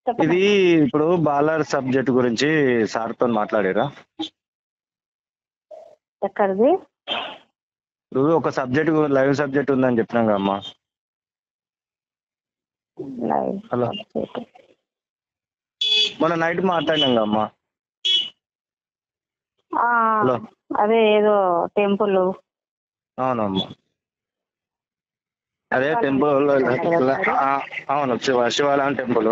చెప్పండి. ఇది ఇప్పుడు బాలర్ సబ్జెక్ట్ గురించి సార్తో మాట్లాడారా? ఎక్కడిది? ఇప్పుడు ఒక సబ్జెక్ట్ లైవ్ సబ్జెక్ట్ ఉందని చెప్పినాం కదమ్మా. Live hello, subject. మొన్న నైట్ మాట్లాడినాం కదమ్మా. ఆ, హలో, అదే ఏదో టెంపుల్. అవునమ్మా, అదే టెంపుల్. అవును, శివాలయం టెంపుల్.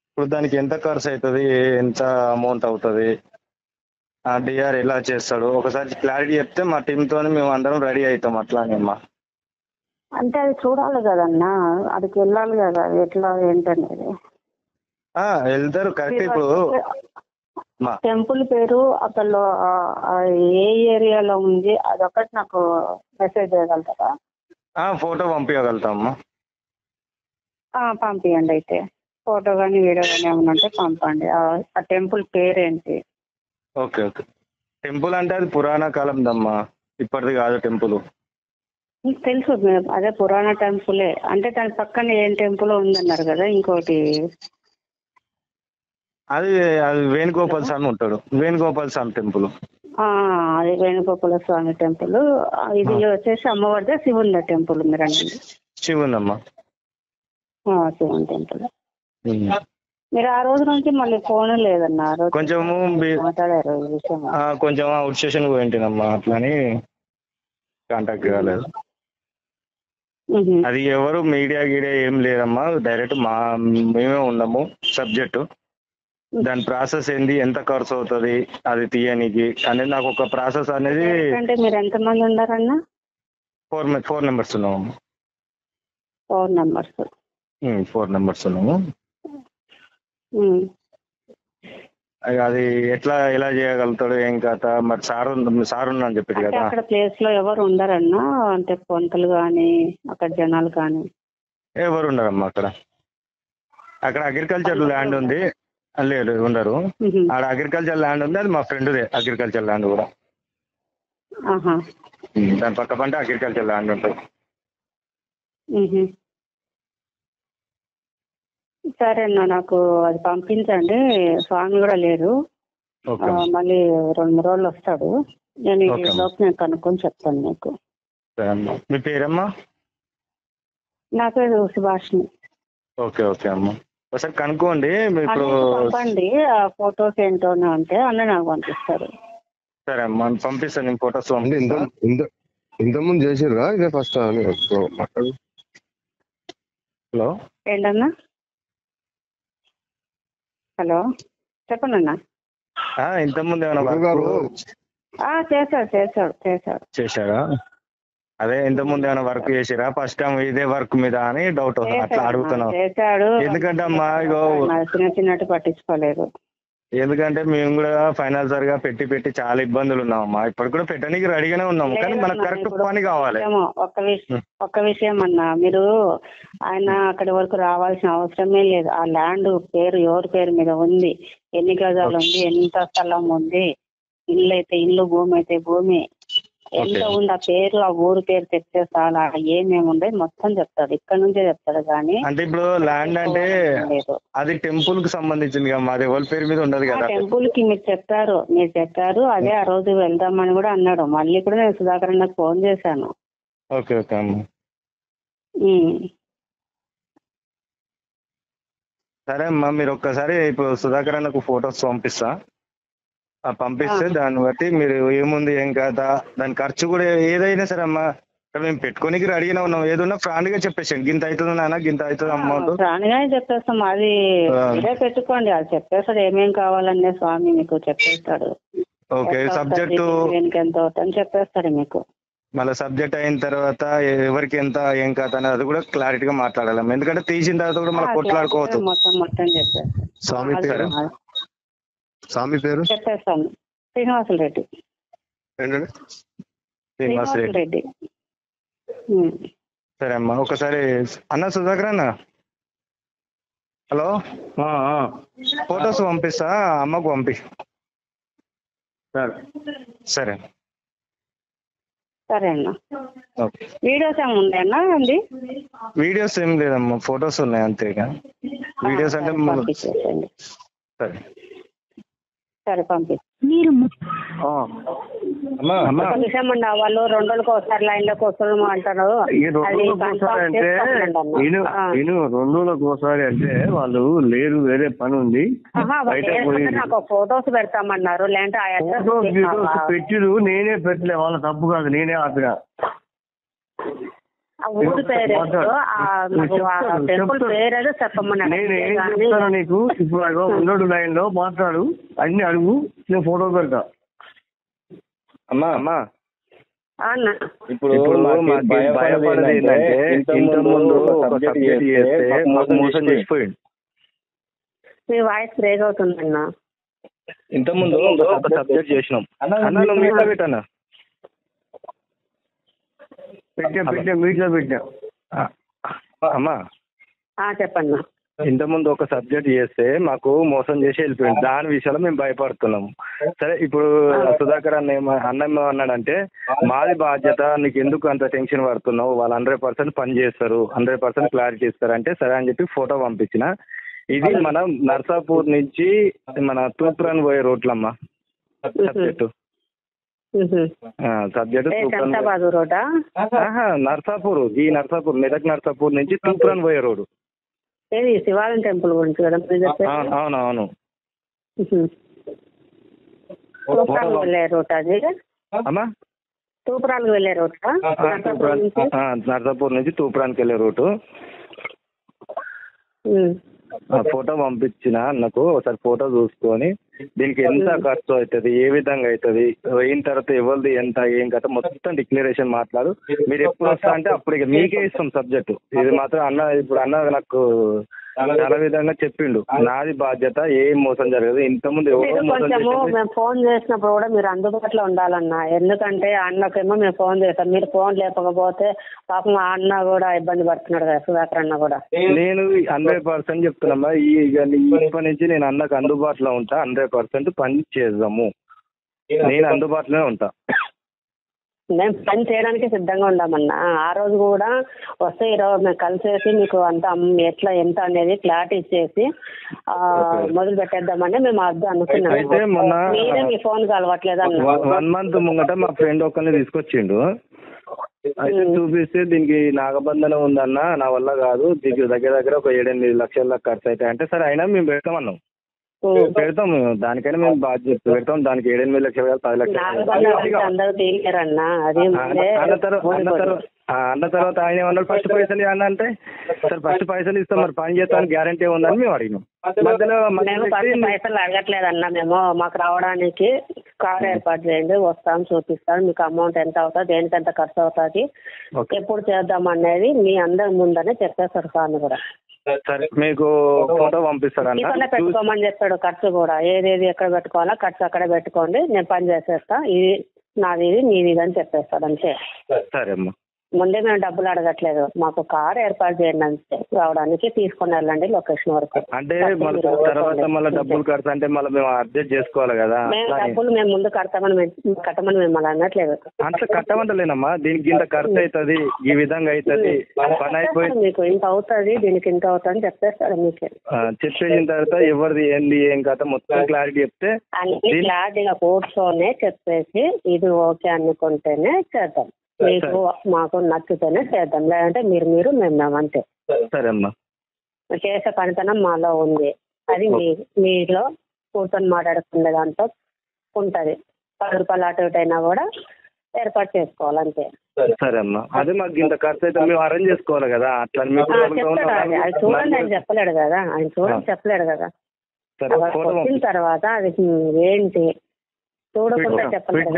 ఇప్పుడు దానికి ఎంత ఖర్చు అవుతుంది, ఎంత అమౌంట్ అవుతుంది, ఆ డిఆర్ ఎలా చేస్తాడు, ఒకసారి క్లారిటీ చెప్తే మా టీంతో మేము అందరం రెడీ అవుతాం. అట్లానేమ్మా. అంటే అది చూడాలి కదన్నా, అదికి వెళ్ళాలి కదా, ఎట్లా ఏంటనేది. వెళ్తారు కరెక్ట్. ఇప్పుడు టెంపుల్ పేరు అసలు ఏ ఏరియాలో ఉంది అదొకటి నాకు మెసేజ్ చేయగలుగుతారా? ఫోటో పంపించగలుగుతామమ్మా. పంపించండి. అయితే ఫోటో కానీ వీడియో కానీ ఏమైనా ఉంటే పంపండి. ఆ టెంపుల్ పేరేంటి? Okay okay. టెంపుల్ అంటే అది పురాణ కాలందమ్మా, ఇప్పటిది కాదు టెంపుల్. మీకు తెలుసు, అదే పురాణ టెంపులే. అంటే దాని పక్కన ఏం టెంపుల్ ఉందన్నారు కదా ఇంకోటి. అది అది వేణుగోపాల్ స్వామి ఉంటాడు, వేణుగోపాల్ స్వామి టెంపుల్. అది వేణుగోపాల స్వామి టెంపుల్. ఇది వచ్చేసి అమ్మవారిదే, శివుని టెంపుల్ మీరు అనండి. శివుందమ్మా, శివుని టెంపుల్. మీరు ఆ రోజు నుంచి మళ్ళీ ఫోన్ లేదన్నా, కొంచెము మాట్లాడారు ఈ విషయం. కొంచెం అవుట్ స్టేషన్ పోయింటినమ్మా, అట్లని కాంటాక్ట్ కాలేదు. అది ఎవరు మీడియా గీడియా ఏం లేదమ్మా, డైరెక్ట్ మేమే ఉన్నాము. సబ్జెక్టు దాని ప్రాసెస్ ఏంది, ఎంత ఖర్చు అవుతుంది అది తీయనికి అనేది నాకు ఒక ప్రాసెస్ అనేది. అంటే మీరు ఎంతమంది ఉన్నారన్నా? 4 మెంబర్స్ ఉన్నాము. 4 మెంబర్స్. 4 మెంబర్స్ ఉన్నాము. అది ఎలా చేయగలుగుతాడు, ఏం కథ మరి? సార్ ఉన్నా అని చెప్పారు కదా. అక్కడ ప్లేస్ లో ఎవరు ఉండరన్నా, అంటే పొంతలు కానీ అక్కడ జనాలు కానీ ఎవరు ఉండరమ్మా. అక్కడ అగ్రికల్చర్ ల్యాండ్ ఉంది. లేదు, ఉండరు. ఆడ అగ్రికల్చర్ ల్యాండ్ ఉంది, అది మా ఫ్రెండ్దే అగ్రికల్చర్ ల్యాండ్ కూడా. దాని పక్క పంట అగ్రికల్చర్ ల్యాండ్ ఉంటుంది. సరే అన్న, నాకు అది పంపించండి. స్వామి కూడా లేరు, మళ్ళీ 2-3 రోజులు వస్తాడు. నేను ఈ లోపు నేను కనుక్కొని చెప్తాను మీకు. మీ పేరమ్మా? నా పేరు సుభాష్ని. ఓకే ఓకే అమ్మా, ఒకసారి కనుక్కోండి. ఇప్పుడు పంపండి ఫొటోస్ ఏంటో అంటే అన్న నాకు పంపిస్తారు. సరే అమ్మా, పంపిస్తాను నేను ఫొటోస్. ఇంతకుముందు చేసిర్రా, ఇదే ఫస్ట్? హలో, ఏంటన్నా? హలో, చెప్పండి అన్న. ఇంతకుముందు చేశాడా? అదే ఇంతకుముందు ఏమైనా వర్క్ చేసిరా? ఫస్ట్ టైం ఇదే వర్క్ మీద అని డౌట్ అట్లా అడుగుతున్నాం. ఎందుకంటే అమ్మా, చిన్నట్టు పట్టించుకోలేదు. ఎందుకంటే మేము కూడా ఫైనాన్సర్ గా పెట్టి చాలా ఇబ్బందులు ఉన్నామమ్మా. ఇప్పుడు కూడా పెట్టడానికి రెడీగానే ఉన్నాము, కానీ మనకు కరెక్ట్ పని కావాలి. ఒక్క విషయం అన్నా, మీరు ఆయన అక్కడి వరకు రావాల్సిన అవసరమే లేదు. ఆ ల్యాండ్ పేరు ఎవరి పేరు మీద ఉంది, ఎన్ని గజాలు ఉంది, ఎంత స్థలం ఉంది, ఇల్లు అయితే ఇల్లు, భూమి అయితే భూమి, ఎంత ఉంది, ఆ పేరు, ఆ ఊరు పేరు తెచ్చే చాలా ఏమేమి ఉండేది మొత్తం చెప్తాడు. ఇక్కడ నుంచే చెప్తాడు. కానీ అంటే ఇప్పుడు ల్యాండ్ అంటే అది టెంపుల్ కి సంబంధించింది కదా, మాది ఎవరి పేరు మీద ఉండదు కదా. టెంపుల్ కి మీరు చెప్పారు. అదే ఆ రోజు వెళ్దామని కూడా అన్నాడు. మళ్ళీ కూడా నేను సుధాకర్ అన్నకు ఫోన్ చేశాను. ఓకే ఓకే అమ్మ, సరే అమ్మా. మీరు ఒక్కసారి ఇప్పుడు సుధాకర్ అన్నకు ఫొటోస్ పంపిస్తే దాన్ని బట్టి మీరు ఏముంది, ఏం కదా, దాని ఖర్చు కూడా ఏదైనా సరే అమ్మా, మేము పెట్టుకోనికి రెడీగానే ఉన్నాం. ఏదన్నా ఫ్రాండ్ గా చెప్పేసాను, గింత అవుతుంది నాన్న, గింత అవుతుంది అమౌంట్ ఫ్రాండ్ గానే చెప్పేస్తాం. అది ఇదే పెట్టుకోండి, అది చెప్పేస్తాడు. ఏమేం కావాలనే స్వామి మీకు చెప్పేస్తాడు. ఓకే, సబ్జెక్టు ఎంత అవుతుందని చెప్పేస్తాడు మీకు. మళ్ళీ సబ్జెక్ట్ అయిన తర్వాత ఎవరికి ఎంత, ఏం కథ అనేది అది కూడా క్లారిటీగా మాట్లాడాలి. ఎందుకంటే తీసిన తర్వాత కూడా మనం కొట్లాడుకోవచ్చు. మొత్తం చెప్పేస్తాడు. స్వామి పేరు చెప్పేస్తాను, శ్రీనివాసులు రెడ్డి. శ్రీనివాసులు రెడ్డి. సరే అమ్మా, ఒకసారి అన్న సుధాకర్ అన్న, హలో, ఫొటోస్ పంపిస్తా, అమ్మకు పంపి. సరే. సరే అన్న. ఓకే. వీడియోస్ ఏమి ఉన్నాయన్నా అండి? వీడియోస్ ఏం లేదమ్మా, ఫొటోస్ ఉన్నాయి అంతేగా. వీడియోస్ అంటే పంపించేసండి. సరే సరే పంపి. మీరు ఒక విషయం అండి, వాళ్ళు 2 రోజులకు ఒకసారి లైన్ లోకి వస్తున్నాము అంటారు. ఈ 2 రోజులకు ఒకసారి అంటే 2 రోజులకు ఒకసారి అంటే వాళ్ళు లేరు, వేరే పని ఉంది బయట పోయి నాకు ఫొటోస్ పెడతామన్నారు. లేదంటే ఆ అడ్రస్ పెట్టిరు, నేనే పెట్టలే, వాళ్ళ తప్పు కాదు, నేనే ఆపిన. ఊరి పేరు టెంపుల్ పేరు చెప్పమన్నారు. నేను ఏం చెప్తాను నీకు, ఇప్పుడు ఉన్నాడు లైన్ లో, మాట్లాడు, అన్ని అడుగు, నేను ఫోటో పెడతా. అమ్మా ఇప్పుడు భయపడేది ఏంటంటే ఇంత ముందు ఒక సబ్జెక్ట్ చేస్తే మాకు మోసం చేసిపోయింది. మీ వాయిస్ బ్రేక్ అవుతుందన్నా. ఇంత ముందు ఒక సబ్జెక్ట్ చేసినాం అన్న, నువ్వు మీట్లో పెట్టానా? పెట్టా మీట్లో పెట్టా. అమ్మా చెప్పండి. ఇంత ముందు ఒక సబ్జెక్ట్ చేస్తే మాకు మోసం చేసి వెళ్ళిపోయింది. దాని విషయంలో మేము భయపడుతున్నాము. సరే, ఇప్పుడు సుధాకర్ అన్న అన్నాడంటే మాది బాధ్యత, నీకు ఎందుకు అంత టెన్షన్ పడుతున్నావు, వాళ్ళు 100% పని చేస్తారు, 100% క్లారిటీ ఇస్తారు అంటే సరే అని చెప్పి ఫోటో పంపించిన. ఇది మన నర్సాపూర్ నుంచి మన తూప్రాన్ పోయే రోడ్లమ్మా సబ్జెక్టు. నర్సాపూర్, ఈ నర్సాపూర్, మెదక్ నర్సాపూర్ నుంచి తూప్రాన్ పోయే రోడ్డు. శివాలయం టెంపుల్ గురించి కదా? అవునవును. తూప్రాన్కి వెళ్ళే రూట్ అది అమ్మా? తూప్రాన్కి వెళ్ళే రూట్, నర్సాపూర్ నుంచి తూప్రాన్కి వెళ్ళే రూటు. ఫోటో పంపించిన నాకు, ఒకసారి ఫోటో చూసుకొని దీనికి ఎంత ఖర్చు అవుతుంది, ఏ విధంగా అవుతుంది, అయిన తర్వాత ఎవరిది ఎంత, ఏం కథ మొత్తం డిక్లరేషన్ మాట్లాడు. మీరు ఎప్పుడు వస్తా అంటే అప్పుడు ఇక మీకే ఇస్తాం సబ్జెక్టు. ఇది మాత్రం అన్న ఇప్పుడు అన్న నాకు చాలా విధంగా చెప్పిండు, నాది బాధ్యత, ఏం మోసం జరగదు. ఇంతకుముందు ఎవరో మోసం మేము ఫోన్ చేసినప్పుడు కూడా మీరు అందుబాటులో ఉండాలన్నా. ఎందుకంటే అన్నకేమో మేము ఫోన్ చేస్తాం, మీరు ఫోన్ లేకపోతే పాపం ఆ అన్న కూడా ఇబ్బంది పడుతున్నాడు కదా, సుధాకర్ అన్న కూడా. నేను 100% చెప్తున్నామ్మా, ఇప్పటి నుంచి నేను అన్నకు అందుబాటులో ఉంటా, 100% పని చేద్దాము, నేను అందుబాటులోనే ఉంటా. మేము పని చేయడానికి సిద్ధంగా ఉన్నామన్నా. ఆ రోజు కూడా వస్తే ఈరోజు మేము కలిసేసి మీకు అంతా ఎట్లా ఎంత అనేది క్లారిటీ ఇచ్చేసి మొదలు పెట్టేద్దామని మేము అర్థం అనుకున్నాం. అయితే మొన్న మీరే మీ ఫోన్ కలవట్లేదు అన్న. 1 month ముంగట మా ఫ్రెండ్ ఒకరిని తీసుకొచ్చిండు. అయితే చూపిస్తే దీనికి నాగబంధనం ఉందన్న, నా వల్ల కాదు, దీనికి దగ్గర ఒక 7-8 లక్షల ఖర్చు అయితే అంటే సరే అయినా మేము పెడతామన్నాం. పెడతాం, దానికైనా మేము బాధ్యత పెడతాం. దానికి 7-8 లక్షలు 10 లక్షలు అన్న తర్వాత ఆయన ఏమన్నాడు, ఫస్ట్ పైసలు అన్న అంటే సార్ ఫస్ట్ పైసలు ఇస్తాం, మరి పని చేస్తానికి గ్యారంటీ ఉందని మేము అడిగినాం. మధ్యలో పైసలు అడగట్లేదన్నా, మేము మాకు రావడానికి కార్ ఏర్పాటు చేయండి, వస్తాం, చూపిస్తాం, మీకు అమౌంట్ ఎంత అవుతుంది, దేనికి ఎంత ఖర్చు అవుతుంది, ఎప్పుడు చేద్దాం అనేది మీ అందరి ముందనే చెప్పేస్తారు సార్ కూడా. సరే, మీకు ఫోటో పంపిస్తారన్న, పెట్టుకోమని చెప్పాడు. ఖర్చు కూడా ఏదేది ఎక్కడ పెట్టుకోవాలా, ఖర్చు అక్కడ పెట్టుకోండి, నేను పని చేసేస్తా, ఇది నాది ఇది మీది అని చెప్పేస్తాడు అంతే. సరే అమ్మా. ముందే మేము డబ్బులు అడగట్లేదు, మాకు కార్ ఏర్పాటు చేయండి అంతే, రావడానికి తీసుకొని వెళ్ళండి లొకేషన్ వరకు. అంటే తర్వాత మళ్ళీ డబ్బులు కడతా అంటే మళ్ళీ మేము అడ్జస్ట్ చేసుకోవాలి కదా. డబ్బులు మేము ముందు కట్టమని మిమ్మల్ని అనట్లేదు. అట్లా కట్టమంటలేనమ్మా, దీనికి ఇంత ఖర్చు అవుతుంది, ఈ విధంగా అవుతుంది, పని అయిపోయింది, మీకు ఇంత అవుతుంది, దీనికి ఇంత అవుతుంది అని చెప్పేస్తాడు. మీకే చెప్పేసిన తర్వాత ఎవరిది ఏంది ఏం కథ మొత్తం క్లారిటీ చెప్తే అన్ని క్లారిటీగా కూర్చొనే చెప్పేసి ఇది ఓకే అనుకుంటేనే చేద్దాం, మీకు మాకు నచ్చితేనే చేద్దాం, లేదంటే మీరు మేము అంతే. సరే అమ్మా. చేసే పనితనం మాలో ఉంది, అది మీలో కూర్చొని మాట్లాడుకునే దాంతో ఉంటుంది. 10 రూపాయలు అటు ఇటు అయినా కూడా ఏర్పాటు చేసుకోవాలి అంతే. సరే అమ్మా. అదే మాకు ఇంత ఖర్చు అయితే మేము అరేంజ్ చేసుకోవాలి కదా. అట్లా అది చూడండి, ఆయన చెప్పలేడు కదా, ఆయన చూడండి చెప్పలేడు కదా. వచ్చిన తర్వాత అది ఏంటి చూడకుండా చెప్పలేదు.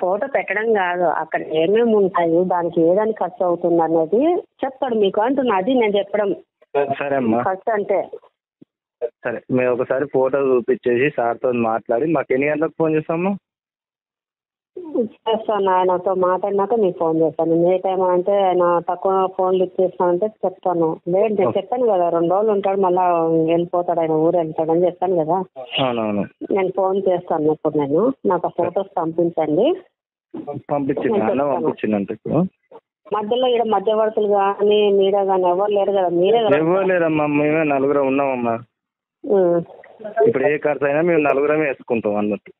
ఫోటో పెట్టడం కాదు, అక్కడ ఏమేమి ఉంటాయి, దానికి ఏదానికి ఖర్చు అవుతుంది అనేది చెప్తాడు మీకు అంటున్నా, అది నేను చెప్పడం. సరే అమ్మా. ఖర్చు అంటే సరే, మేము ఒకసారి ఫోటో చూపించేసి సార్తో మాట్లాడి మాకు ఎన్ని గంటలకు ఫోన్ చేస్తాము? చేస్తాను, ఆయనతో మాట్లాడినాక మీకు ఫోన్ చేస్తాను. ఏ టైం అంటే ఆయన తక్కువ ఫోన్ లిఫ్ట్ చేస్తానంటే చెప్తాను. లేదు నేను చెప్పాను కదా 2 రోజులు ఉంటాడు మళ్ళీ వెళ్ళిపోతాడు, ఆయన ఊరు వెళ్తాడని చెప్పాను కదా. అవునవును, నేను ఫోన్ చేస్తాను ఇప్పుడు. నేను నాకు ఫొటోస్ పంపించండి. పంపించిందంటే మధ్యలో ఇక్కడ మధ్యవర్తులు కానీ మీరే కానీ ఎవరు లేరు కదా, మీరే కదా. ఎవరు లేరమ్మా, మేమే 4 ఉన్నామమ్మా. ఇప్పుడు ఏ ఖర్చు అయినా మేము 4 వేసుకుంటాం అన్నట్టు.